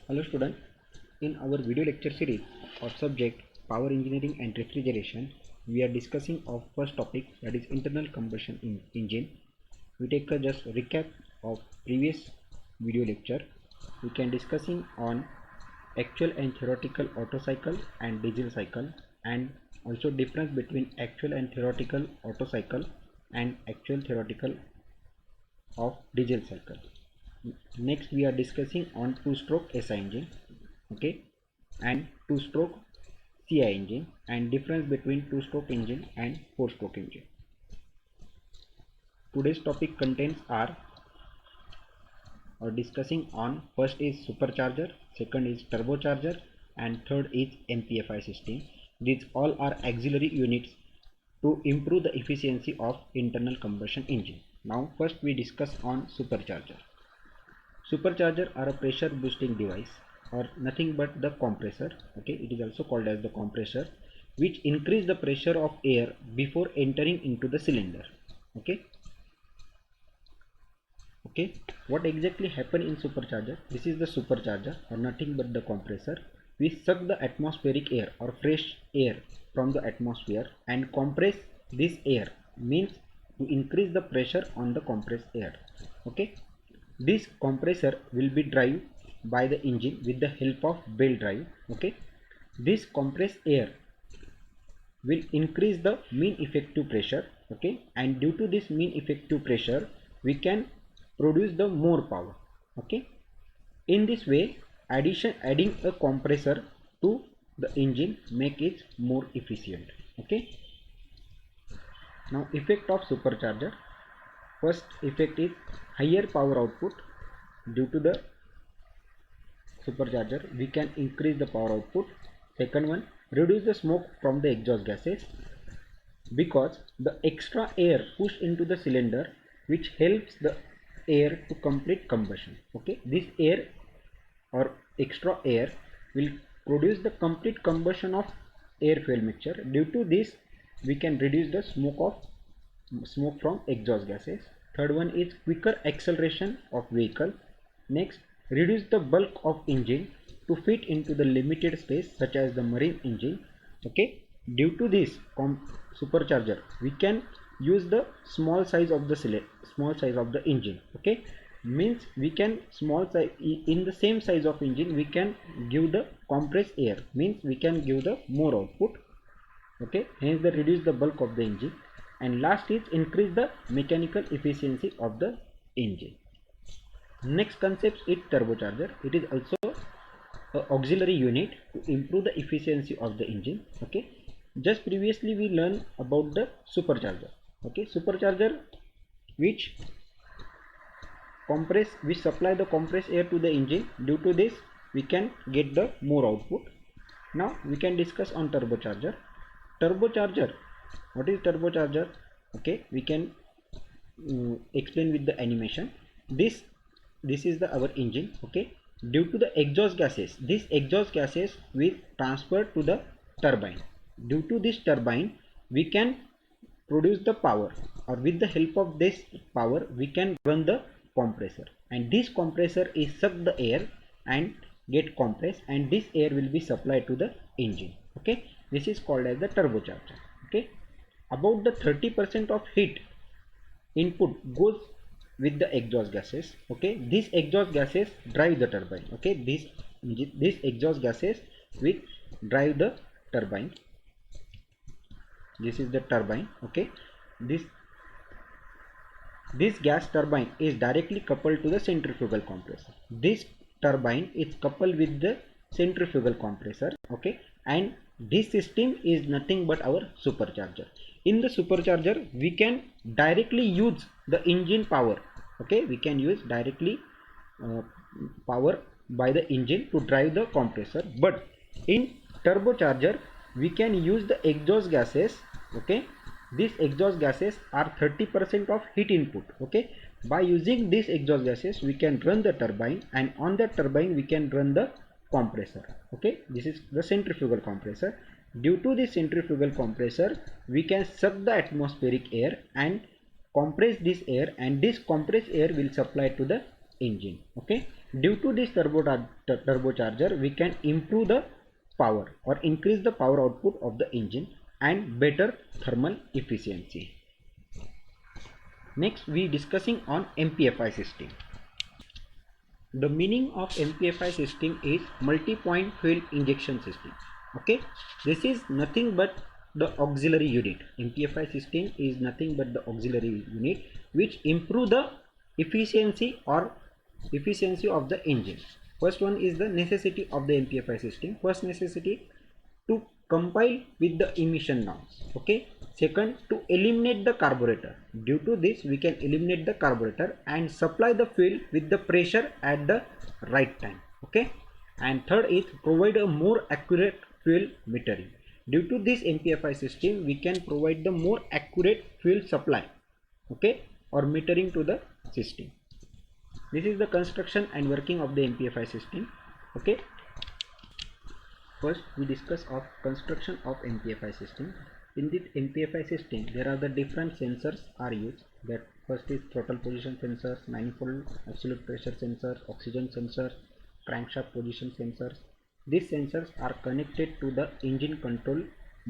Hello student, in our video lecture series of subject Power Engineering and Refrigeration, we are discussing of first topic, that is internal combustion engine. We take a just recap of previous video lecture. We can discussing on actual and theoretical Otto cycle and diesel cycle, and also difference between actual and theoretical Otto cycle and actual theoretical of diesel cycle. Next we are discussing on two-stroke SI engine, okay, and two-stroke CI engine, and difference between two-stroke engine and four-stroke engine. Today's topic contents are discussing on first is supercharger, second is turbocharger, and third is MPFI system. These all are auxiliary units to improve the efficiency of internal combustion engine. Now first we discuss on supercharger. Supercharger are a pressure boosting device or nothing but the compressor, okay, it is also called as the compressor, which increase the pressure of air before entering into the cylinder. Okay, what exactly happen in supercharger? This is the supercharger or nothing but the compressor. We suck the atmospheric air or fresh air from the atmosphere and compress this air, means to increase the pressure on the compressed air. Okay, this compressor will be driven by the engine with the help of belt drive. Okay, this compressed air will increase the mean effective pressure. Okay, and due to this mean effective pressure we can produce the more power. Okay, in this way adding a compressor to the engine make it more efficient. Okay, now effect of supercharger. First effect is higher power output. Due to the supercharger we can increase the power output. Second one, reduce the smoke from the exhaust gases, because the extra air pushed into the cylinder which helps the air to complete combustion. Okay, this air or extra air will produce the complete combustion of air fuel mixture. Due to this we can reduce the smoke from exhaust gases. Third one is quicker acceleration of vehicle. Next, reduce the bulk of engine to fit into the limited space such as the marine engine. Okay, due to this supercharger we can use the small size of the engine. Okay, means we can small size in the same size of engine we can give the compressed air, means we can give the more output. Okay, hence the reduce the bulk of the engine. And last is increase the mechanical efficiency of the engine. Next concept is turbocharger. It is also an auxiliary unit to improve the efficiency of the engine. Okay, just previously we learned about the supercharger. Okay, supercharger which supply the compressed air to the engine. Due to this we can get the more output. Now we can discuss on turbocharger. What is turbocharger? Okay, we can explain with the animation. This is our engine. Okay, due to the exhaust gases, these exhaust gases will transfer to the turbine. Due to this turbine we can produce the power, or with the help of this power we can run the compressor, and this compressor is suck the air and get compressed, and this air will be supplied to the engine. Okay, this is called as the turbocharger. Okay, about the 30% of heat input goes with the exhaust gases. Okay, these exhaust gases drive the turbine. Okay, these exhaust gases will drive the turbine. This is the turbine. Okay, this gas turbine is directly coupled to the centrifugal compressor. This turbine is coupled with the centrifugal compressor. Okay, and this system is nothing but our supercharger. In the supercharger we can directly use the engine power. Okay, we can use directly power by the engine to drive the compressor, but in turbocharger we can use the exhaust gases. Okay, these exhaust gases are 30% of heat input. Okay, by using these exhaust gases we can run the turbine, and on the turbine we can run the compressor. Okay, this is the centrifugal compressor. Due to this centrifugal compressor we can suck the atmospheric air and compress this air, and this compressed air will supply to the engine. Okay, Due to this turbocharger, we can improve the power or increase the power output of the engine and better thermal efficiency. Next, we discussing on MPFI system. The meaning of MPFI system is multi-point fuel injection system. Okay, this is nothing but the auxiliary unit. MPFI system is nothing but the auxiliary unit which improve the efficiency of the engine. First one is the necessity of the MPFI system. First necessity, to comply with the emission norms. Okay, second, to eliminate the carburetor. Due to this, we can eliminate the carburetor and supply the fuel with the pressure at the right time. Okay, and third is provide a more accurate fuel metering. Due to this MPFI system, we can provide the more accurate fuel supply, okay, or metering to the system. This is the construction and working of the MPFI system. Okay, first we discuss of construction of MPFI system. In this MPFI system, there are the different sensors are used. That first is throttle position sensors, manifold absolute pressure sensor, oxygen sensor, crankshaft position sensors. These sensors are connected to the engine control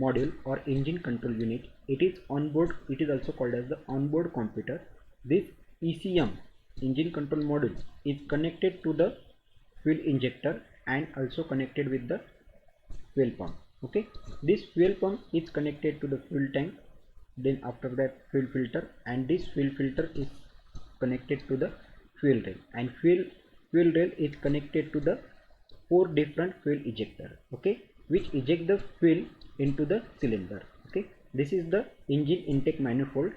module or engine control unit. It is onboard. It is also called as the onboard computer. This ECM, engine control module, is connected to the fuel injector and also connected with the fuel pump. Okay, this fuel pump is connected to the fuel tank, then after that fuel filter, and this fuel filter is connected to the fuel rail, and fuel rail is connected to the 4 different fuel ejector, okay, which eject the fuel into the cylinder. Okay, this is the engine intake manifold.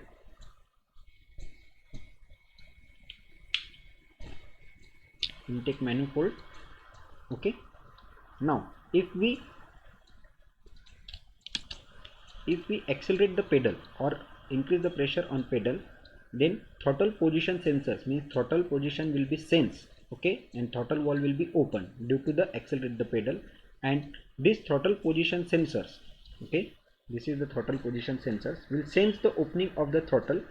Okay, now if we accelerate the pedal or increase the pressure on pedal, then throttle position sensors, means throttle position will be sensed, okay, and throttle valve will be open due to the accelerate the pedal, and this throttle position sensors, okay, this is the throttle position sensors, will sense the opening of the throttle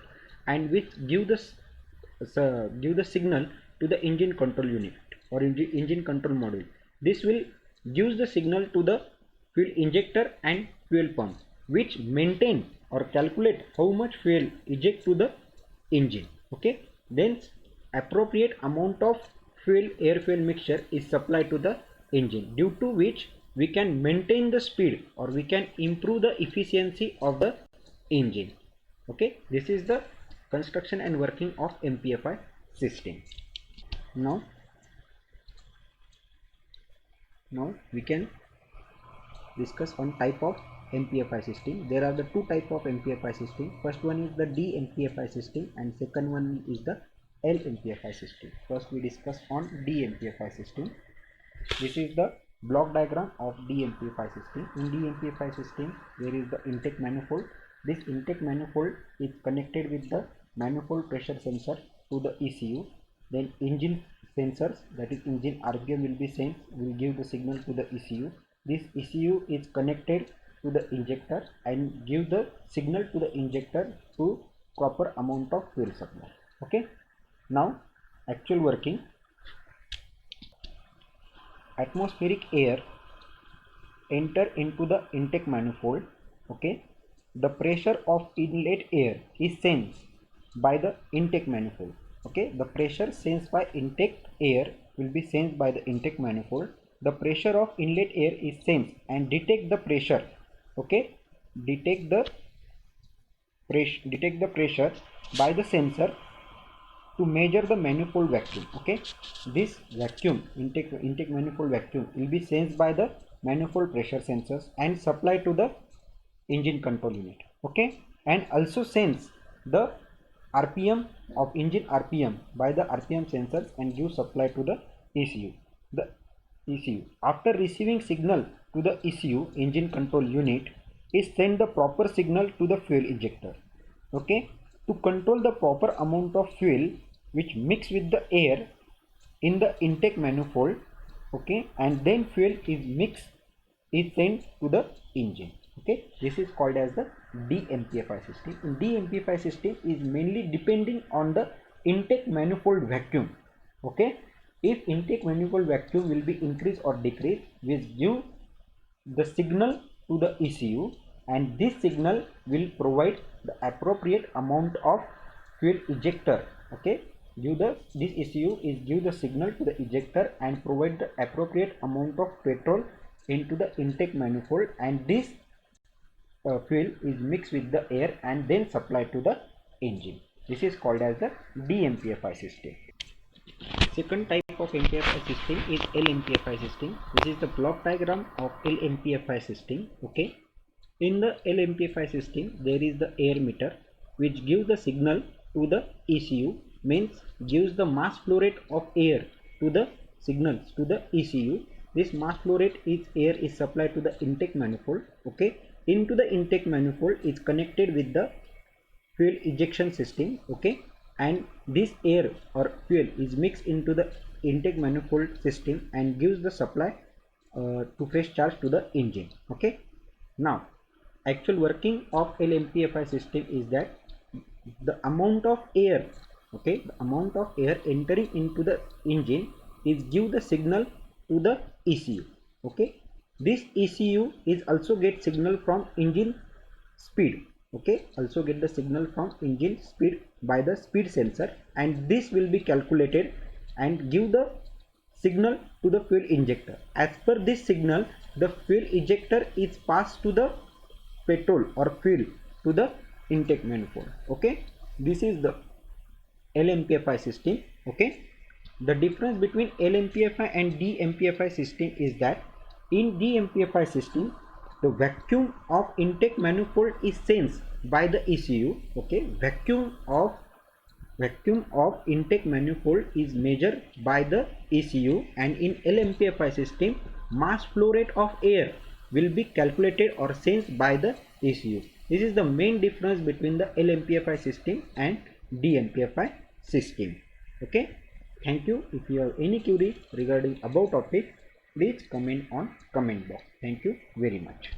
and which give the signal to the engine control unit or engine control module. This will give the signal to the fuel injector and fuel pump, which maintain or calculate how much fuel eject to the engine. Okay, then appropriate amount of air fuel mixture is supplied to the engine, due to which we can maintain the speed or we can improve the efficiency of the engine. Okay, this is the construction and working of MPFI system. Now we can discuss on type of MPFI system. There are the 2 type of MPFI system. First one is the DMPFI system and second one is the LMPFI system. First we discuss on DMPFI system. This is the block diagram of DMPFI system. In DMPFI system, there is the intake manifold. This intake manifold is connected with the manifold pressure sensor to the ECU. Then engine sensors, that is engine RPM, will be sent, will give the signal to the ECU. This ECU is connected to the injector and give the signal to the injector to proper amount of fuel supply. Okay, now actual working. Atmospheric air enter into the intake manifold. Okay, the pressure of inlet air is sensed by the intake manifold. Okay, the pressure sensed by intake air will be sensed by the intake manifold. The pressure of inlet air is sensed and detect the pressure. Okay, detect the pressure by the sensor to measure the manifold vacuum. Okay, this vacuum, intake manifold vacuum, will be sensed by the manifold pressure sensors and supplied to the engine control unit. Okay, and also sense the RPM of engine RPM by the RPM sensors and give supply to the ECU. The ECU, after receiving signal to the ECU, engine control unit, is send the proper signal to the fuel injector. Okay, to control the proper amount of fuel which mix with the air in the intake manifold. Okay, and then fuel is sent to the engine. Okay, this is called as the DMPFI system. In DMPFI system is mainly depending on the intake manifold vacuum. Okay, If intake manifold vacuum will be increased or decreased, which give the signal to the ECU, and this signal will provide the appropriate amount of fuel ejector. Okay, this ECU is give the signal to the ejector and provide the appropriate amount of petrol into the intake manifold, and this fuel is mixed with the air and then supplied to the engine. This is called as the DMPFI system. Second type of MPFI system is LMPFI system. This is the block diagram of LMPFI system. Okay, in the LMPFI system there is the air meter which gives the signal to the ECU, means gives the mass flow rate of air to the signals to the ECU. This mass flow rate is air is supplied to the intake manifold. Okay, into the intake manifold is connected with the fuel ejection system. Okay, and this air or fuel is mixed into the intake manifold system and gives the supply to fresh charge to the engine. Okay, now actual working of LMPFI system is that the amount of air, okay, the amount of air entering into the engine is give the signal to the ECU. Okay, this ECU is also get signal from engine speed. Okay, also get the signal from engine speed by the speed sensor, and this will be calculated and give the signal to the fuel injector. As per this signal, the fuel ejector is passed to the petrol or fuel to the intake manifold. Okay, this is the LMPFI system. Okay, the difference between LMPFI and DMPFI system is that in DMPFI system the vacuum of intake manifold is sensed by the ECU. Okay, vacuum of intake manifold is measured by the ECU, and in LMPFI system mass flow rate of air will be calculated or sensed by the ECU. This is the main difference between the LMPFI system and DMPFI system. Okay, thank you. If you have any query regarding about topic, please comment on comment box. Thank you very much.